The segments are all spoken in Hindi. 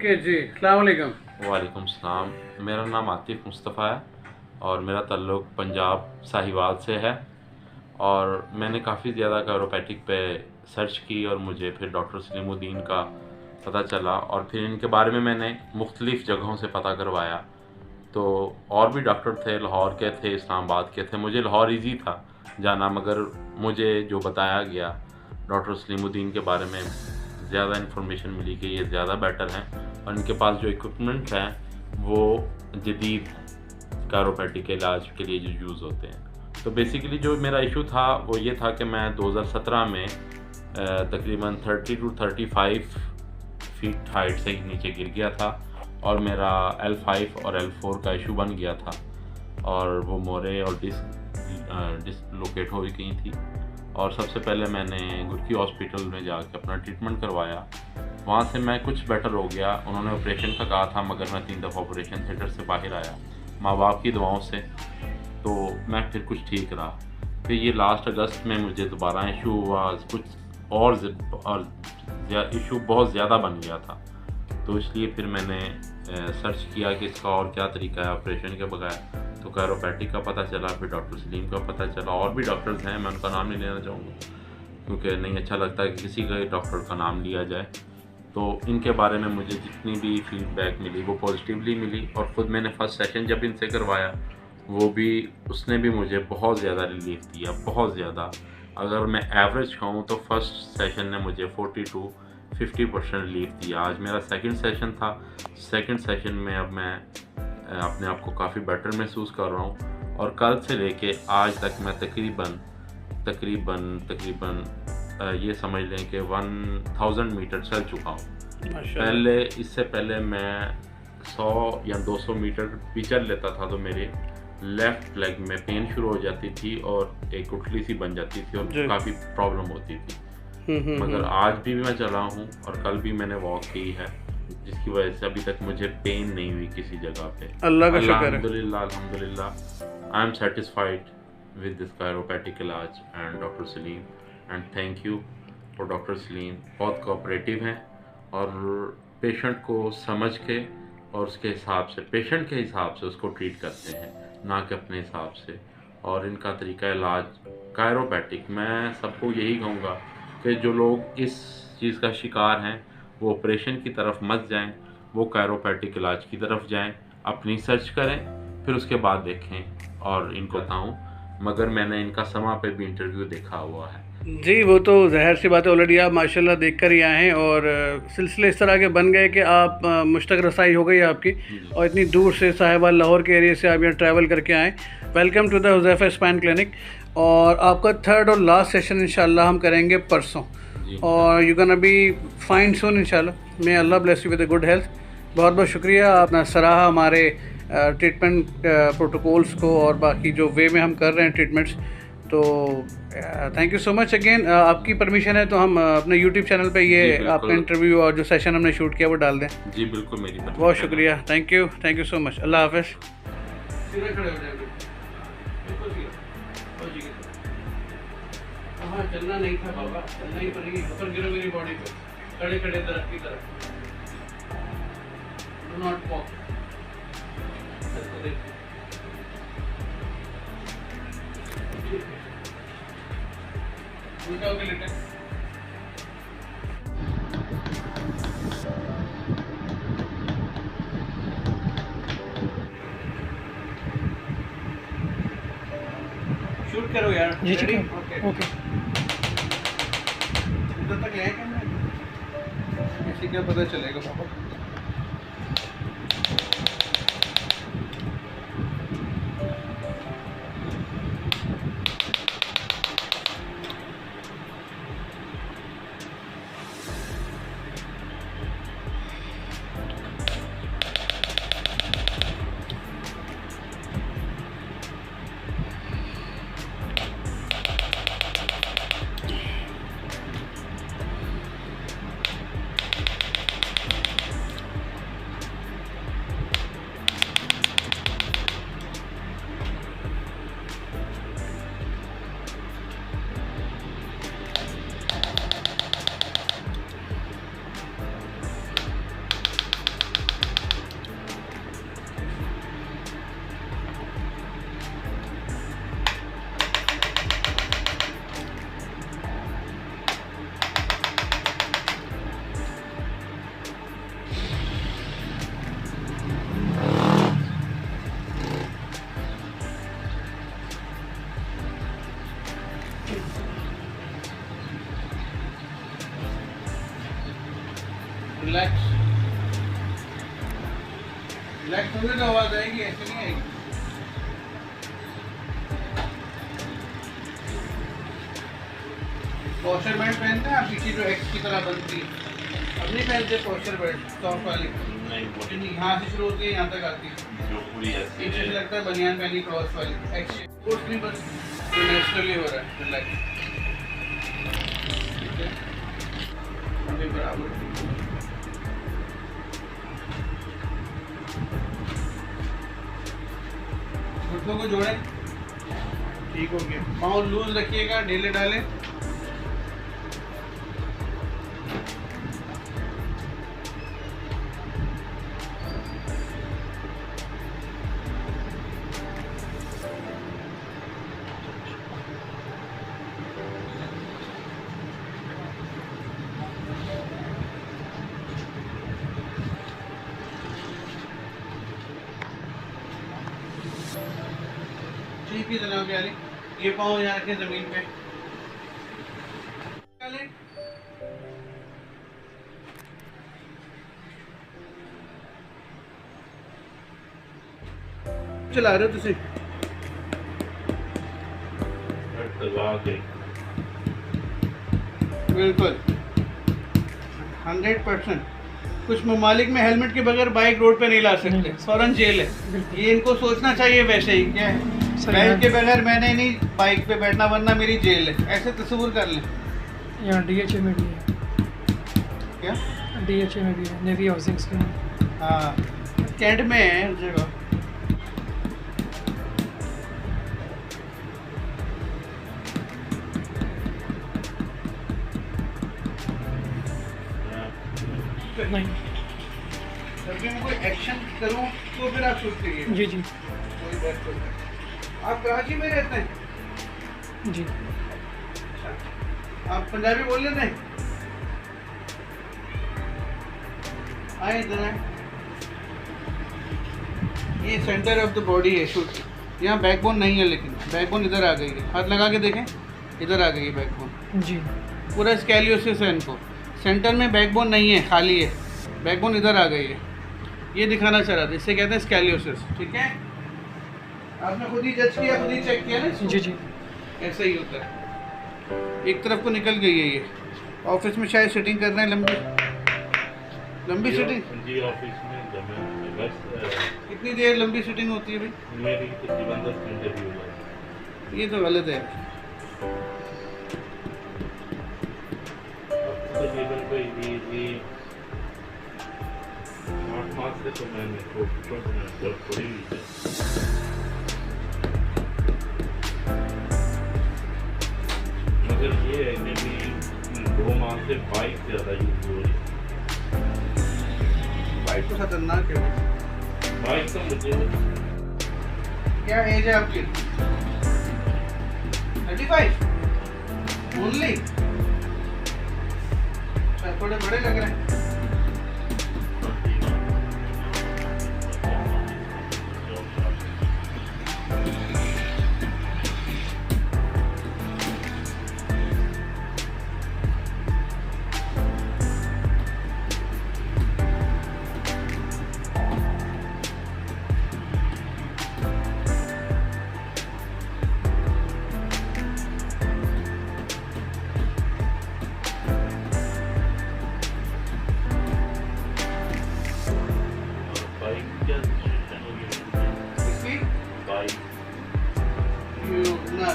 ओके जी, अस्सलाम वालेकुम। वालेकुम सलाम। मेरा नाम आतिफ़ मुस्तफ़ा है और मेरा ताल्लुक़ पंजाब साहिवाल से है। और मैंने काफ़ी ज़्यादा कैरोपैथिक पे सर्च की और मुझे फिर डॉक्टर सलीमुद्दीन का पता चला और फिर इनके बारे में मैंने मुख्तलिफ़ जगहों से पता करवाया। तो और भी डॉक्टर थे, लाहौर के थे, इस्लामाबाद के थे। मुझे लाहौर ईज़ी था जाना, मगर मुझे जो बताया गया डॉक्टर सलीमुद्दीन के बारे में ज़्यादा इन्फॉर्मेशन मिली कि ये ज़्यादा बेटर हैं और इनके पास जो इक्विपमेंट हैं वो जदीद कैरोपैथिक इलाज के लिए जो यूज़ होते हैं। तो बेसिकली जो मेरा इशू था वो ये था कि मैं 2017 में तकरीबन 30 टू 35 फीट हाइट से नीचे गिर गया था और मेरा L5 और L4 का इशू बन गया था और वो मोरे और डिसलोकेट हो गई थी। और सबसे पहले मैंने गुरकी हॉस्पिटल में जाके अपना ट्रीटमेंट करवाया। वहाँ से मैं कुछ बेटर हो गया। उन्होंने ऑपरेशन का कहा था, मगर मैं 3 दफ़ा ऑपरेशन थिएटर से बाहर आया माँ बाप की दुआओं से, तो मैं फिर कुछ ठीक रहा। फिर ये लास्ट अगस्त में मुझे दोबारा इशू हुआ, कुछ और इशू बहुत ज़्यादा बन गया था। तो इसलिए फिर मैंने सर्च किया कि इसका और क्या तरीका है ऑपरेशन के बगैर। तो कैरोपैथिक का पता चला, फिर डॉक्टर सलीम का पता चला। और भी डॉक्टर्स हैं, मैं उनका नाम नहीं लेना चाहूँगा क्योंकि नहीं अच्छा लगता कि किसी का डॉक्टर का नाम लिया जाए। तो इनके बारे में मुझे जितनी भी फीडबैक मिली वो पॉजिटिवली मिली और ख़ुद मैंने फ़र्स्ट सेशन जब इनसे करवाया वो भी, उसने भी मुझे बहुत ज़्यादा रिलीफ दिया, बहुत ज़्यादा। अगर मैं एवरेज कहूँ तो फर्स्ट सेशन ने मुझे 40 टू 50% रिलीफ दिया। आज मेरा सेकंड सेशन था। सेकंड सेशन में अब मैं अपने आप को काफ़ी बेटर महसूस कर रहा हूँ और कल से लेके आज तक मैं तकरीबन ये समझ लें कि 1000 मीटर चल चुका हूँ। इससे पहले मैं 100 या 200 मीटर भी चल लेता था तो मेरे लेफ़्ट लेग में पेन शुरू हो जाती थी और एक उठली सी बन जाती थी और काफ़ी प्रॉब्लम होती थी। मगर आज भी मैं चला हूँ और कल भी मैंने वॉक की है, जिसकी वजह से अभी तक मुझे पेन नहीं हुई किसी जगह पे। अल्लाह का शुक्र है। अल्हम्दुलिल्लाह I am satisfied with this chiropathic इलाज and doctor Salim and thank you for doctor Salim. बहुत कोऑपरेटिव हैं और पेशेंट को समझ के और उसके हिसाब से, पेशेंट के हिसाब से उसको ट्रीट करते हैं, ना कि अपने हिसाब से। और इनका तरीका इलाज कैरोपैथिक, मैं सबको यही कहूँगा कि जो लोग इस चीज़ का शिकार हैं वो ऑपरेशन की तरफ मत जाएं, वो कैरोपैथिक इलाज की तरफ जाएं, अपनी सर्च करें, फिर उसके बाद देखें। और इनको बताऊँ, मगर मैंने इनका समा पे भी इंटरव्यू देखा हुआ है। जी, वो तो ज़ाहिर सी बात है, ऑलरेडी आप माशाल्लाह देख कर ही आए हैं और सिलसिले इस तरह के बन गए कि आप मुश्तक रसाई हो गई आपकी और इतनी दूर से साहिवाल लाहौर के एरिया से आप यहाँ ट्रैवल करके आएँ। Welcome to the Huzaifa spine clinic. और आपका थर्ड और लास्ट सेशन इंशाल्लाह हम करेंगे परसों और you gonna be fine soon इंशाल्लाह। May Allah bless you with good health. बहुत बहुत शुक्रिया, आपने सराहा हमारे ट्रीटमेंट प्रोटोकॉल्स को और बाकी जो वे में हम कर रहे हैं ट्रीटमेंट्स। तो thank you so much again. आपकी परमिशन है तो हम अपने यूट्यूब चैनल पे ये आपका इंटरव्यू और जो सेशन हमने शूट किया वो डाल दें। जी बिल्कुल, मेरी बहुत शुक्रिया, थैंक यू सो मच। अल्लाह हाफ़िज़। चलना नहीं था बाबा, चलना ही पड़ेगी। ऊपर गिरो मेरी बॉडी पे, खड़े खड़े दरख्त की तरह। Do not walk. उल्टा होके लेटे। शूट करो यार। जी ठीक है, ओके। इधर तक ले कैमरा, किसी का पता चलेगा पापा। रिलैक्स रिलैक्स होने तो आवाज आएगी, ऐसे नहीं आएगी। पोस्चर बैंड पहनते हैं आप, पीछे जो एक्स की तरह बनती है, अब नहीं पहनते पोस्चर बैंड सॉफ्ट वाली? नहीं, यहाँ से शुरू होती है यहाँ तक आती है, जो पूरी ऐसी पीछे से लगता है बनियान पहनी क्रॉस वाली एक्स। कुछ नहीं, बस जो नेचुरली हो रहा है रिलैक्स। ठीक है, अभी बराबर घुटनों को जोड़ें, ठीक हो गया। पाँव लूज रखिएगा, ढीले डालें। ठीक है जनाब यानी, ये पाँव यहाँ रखें जमीन पे। चला रहे हो तुसी? बिल्कुल 100%। कुछ ममालिक में हेलमेट के बगैर बाइक रोड पे नहीं ला सकते, फौरन जेल है। ये इनको सोचना चाहिए वैसे ही, क्या है हेलमेट के बगैर मैंने नहीं बाइक पे बैठना वरना मेरी जेल है, ऐसे तस्वीर कर लें। यहाँ DHA में भी है। क्या? DHA में भी है, नेवी हाउसिंग स्कीम। हाँ, कैंट में है हर जगह। नहीं, जब भी मैं कोई एक्शन करूं तो फिर आप शूट करिए। जी जी कोई बात नहीं। आप कराची में रहते हैं? जी। आप पंजाबी बोल लेते हैं? आए इधर आए। ये सेंटर ऑफ द बॉडी है शूट। यहाँ बैकबोन नहीं है, लेकिन बैकबोन इधर आ गई है। हाथ लगा के देखें, इधर आ गई है बैकबोन। जी। पूरा स्कैलियोसिस है इनको। सेंटर में बैकबोन नहीं है, खाली है। बैकबोन इधर आ गई है, ये दिखाना चाह रहा था। इससे कहते हैं स्कैलियोसिस। ठीक है, आपने खुद ही जज किया, खुद ही चेक किया ना इसको? जी जी। ऐसा ही होता है। एक तरफ को निकल गई है ये। ऑफिस में शायद सिटिंग कर रहे हैं, लंबी सिटिंग। जी ऑफिस में बस कितनी देर लंबी सिटिंग होती है भाई? मेरी तकरीबन 10 घंटे भी हो जाती है। ये तो गलत है। तकरीबन कोई भी 8 माह से तो मैंने थोड़ी हुई है। मगर ये है कि 2 माह से बाइक ज़्यादा यूज हो रही है। बाइक तो खतरनाक है। बाइक तो मुझे क्या एज है आपकी? 35 ओनली? थोड़े बड़े लग रहे हैं।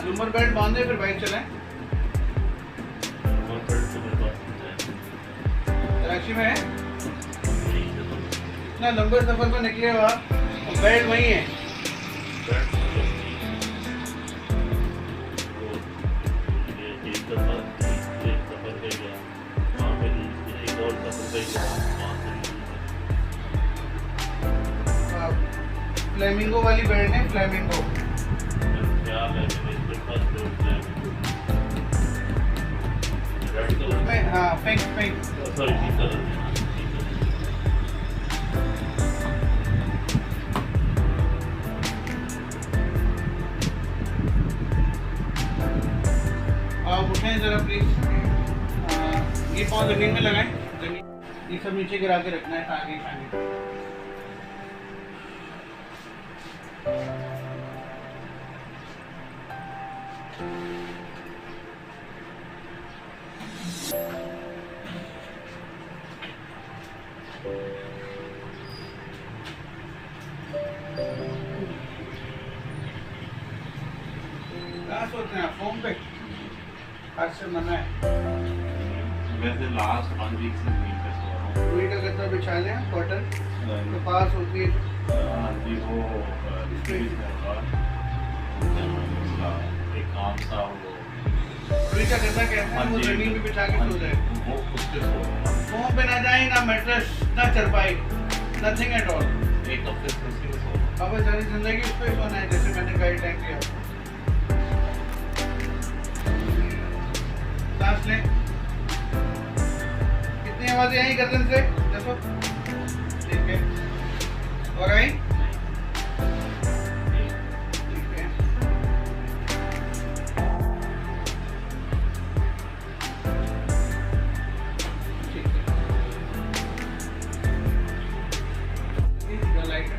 नंबर बेल्ट बांधे फिर बाइक चलाएं। कराची में है ना, लंबे सफर पर निकले हो आप, बेल्ट वहीं है। फ्लेमिंगो वाली बेल्ट है, फ्लेमिंगो। उसमें हाँ, पिंक सॉरी उठें ज़रा प्लीज़। ये पाँव ज़मीन में लगाएं, ज़मीन ये सब नीचे गिरा के रखना है आगे खाने। कहाँ सोते हैं आप? फोम पे? आज से मना है। वैसे लास्ट 1 वीक से नींद पे सो रहा हूँ। रुई का गद्दा बिछा लें, कॉटन तो पास होती है। हाँ जी, वो एक काम था वो रुई का गद्दा कहते हैं, वो जमीन पे बिछा के सो जाए। वो उस पे सो रहा हूँ। फोम पे ना जाए, ना मैट्रेस, ना चरपाई, नथिंग एट ऑल। एक हफ्ते से उसी पे सो रहा हूँ। अब सारी जिंदगी उस पे सोना है, जैसे मैंने गाइडलाइन किया। सांस लें। कितनी आवाजें आई गर्दन से? देखो, ठीक है। और आई? ठीक है। ठीक है। लाइट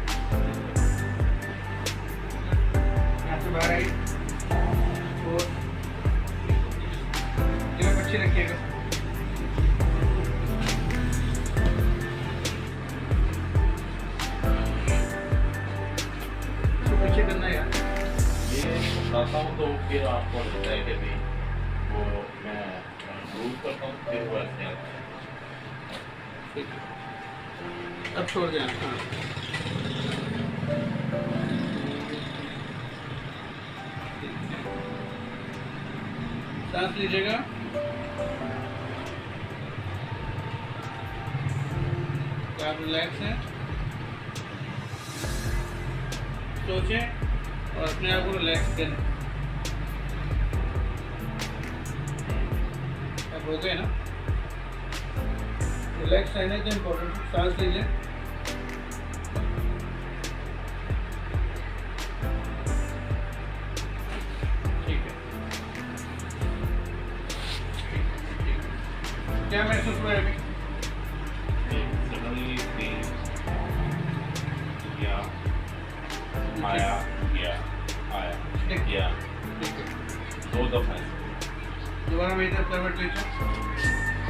यहाँ से बाहर आई। और ये अच्छी रखिएगा। पीछे करना है यार। ये बताता हूँ तो फिर आपको लगता है कि भी वो मैं रूज करता हूँ, फिर वो ऐसे आता है। ठीक है। अब छोड़ दें। हाँ, सांस लीजिएगा। तो आप रिलैक्स हैं, सोचें और अपने आप को रिलैक्स करें। अब हो गए ना? रिलैक्स रहने तो इम्पोर्टेंट। सांस लीजिए। ठीक है। क्या महसूस हुआ है अभी? सडनली गया, आया, गया, आया, गया, ठीक है। 2 दफा ऐसे। दोबारा मेरी तरफ करवट लीजिए।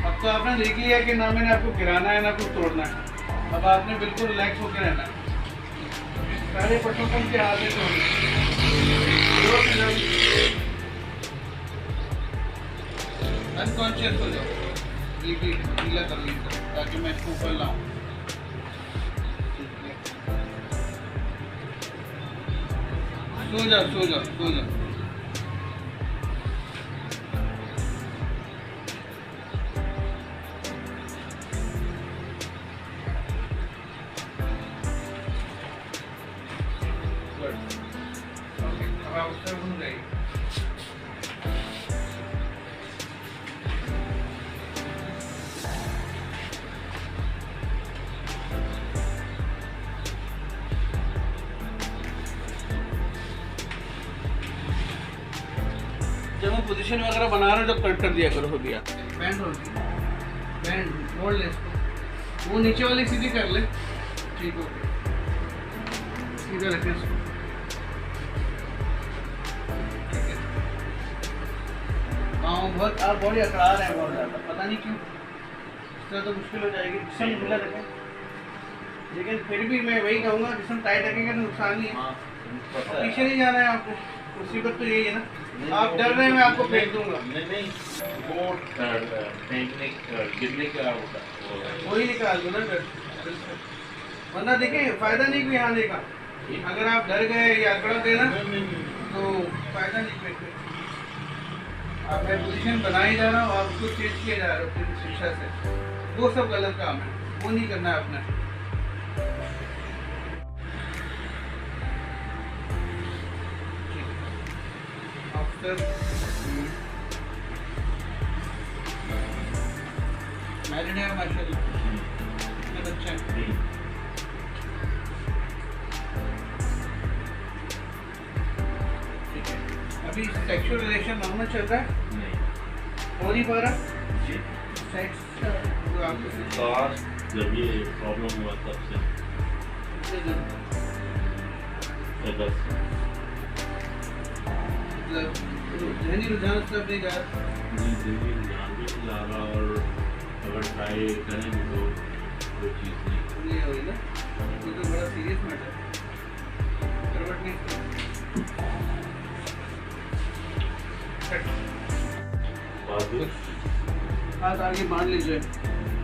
अब तो आपने देख लिया कि ना मैंने आपको गिराना है ना कुछ तोड़ना है। अब आपने बिल्कुल रिलैक्स होकर रहना है। सारे पट्टों को के हाथ में तोड़ना है। अनकॉन्शियस हो जाओ, बिल्कुल ढीला कर लीजिए ताकि मैं इसको ऊपर लाऊं। सो जाओ, सो जाओ, सो जाओ। ओके, अब आप उससे घूम जाइए। जब हम पोजीशन वगैरह बना रहे हो जब कट कर दिया करो, हो गया। बैंड हो गई, बैंड मोड़ ले इसको, वो नीचे वाली सीधी कर ले। ठीक हो गया, सीधा रखें इसको। ठीक है। हाँ, बहुत आप बॉडी अकड़ा रहे हैं बहुत ज़्यादा, पता नहीं क्यों। इस तरह तो मुश्किल हो जाएगी। जिसम ढीला रखें, लेकिन फिर भी मैं वही कहूँगा, जिसम टाइट रखेंगे तो नुकसान नहीं है। पीछे नहीं जाना है आपको, मुसीबत तो यही है ना। आप डर रहे हैं, मैं आपको फेंक दूंगा। नहीं, वो फेंकने गिरने का होता है। वही निकाल दो ना फिर, वरना देखें फायदा नहीं कोई आने का। अगर आप डर गए या अकड़ गए ना तो फायदा नहीं कोई। आप मैं पोजीशन बना ही जा रहा हूँ, आप उसको चेंज किए जा रहे हो फिर शिक्षा से, वो सब गलत काम है, वो नहीं करना है आपने। मैरिड है माशाल्लाह, कितने बच्चे हैं? ठीक है। अभी सेक्सुअल रिलेशन नॉर्मल चल रहा है? नहीं। हो नहीं पा रहा जी साइड जो आपको लास्ट जब ये प्रॉब्लम हुआ तब से अगस्त मतलब जहनी रुझान से नहीं जा रहा जी जिंदगी रुझान भी नहीं जा रहा और अगर ट्राई करें तो वो चीज़ नहीं हुई ना, ये तो बड़ा सीरियस मैटर है। करवट नहीं बाजू हाथ आगे बांध लीजिए,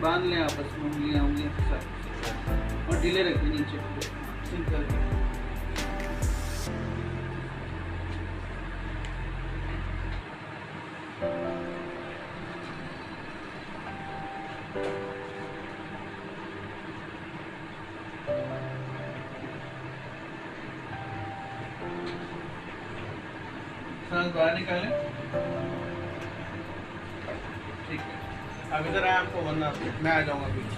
बांध लें आपस में उंगलियां के साथ और ढीले रखें नीचे सिंक करके। सांस बाहर निकालें। ठीक है, अब इधर आए आपको वरना मैं आ जाऊंगा पीछे।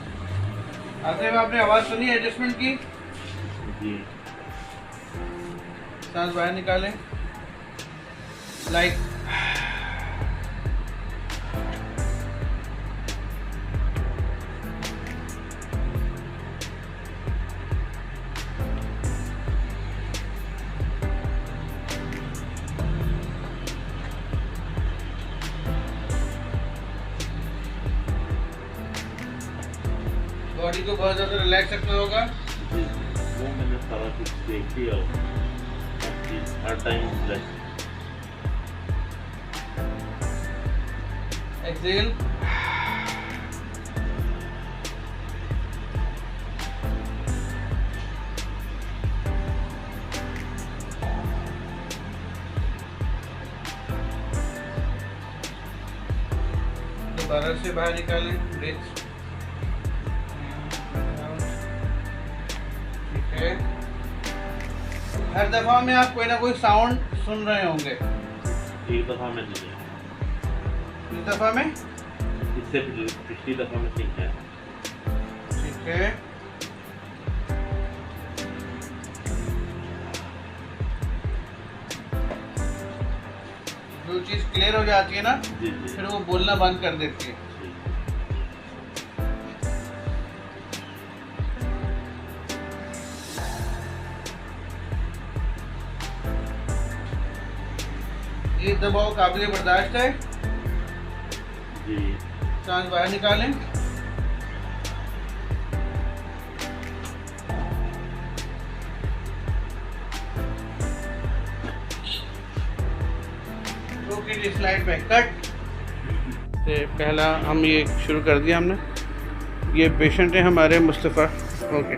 आते हुए आपने आवाज़ सुनी एडजस्टमेंट की? जी सांस बाहर निकालें लाइक बॉडी को बहुत ज़्यादा रिलैक्स रखना होगा। जी वो मैंने सारा कुछ देख लिया हर टाइम रिलैक्स एक्सेल दोबारा से बाहर निकालें ब्रेथ। ठीक है, हर दफा में आप कोई ना कोई साउंड सुन रहे होंगे। एक दफ़ा में नहीं है, इस दफा में इससे पिछली दफ़ा में नहीं है। ठीक है, जो चीज़ क्लियर हो जाती है ना जी जी फिर वो बोलना बंद कर देती है। ये दबाव काबिल बर्दाश्त है। जी सांस बाहर निकालें। ओके जी, स्लाइड पे कट से पहला हम ये शुरू कर दिया हमने। ये पेशेंट है हमारे मुस्तफ़ा। ओके।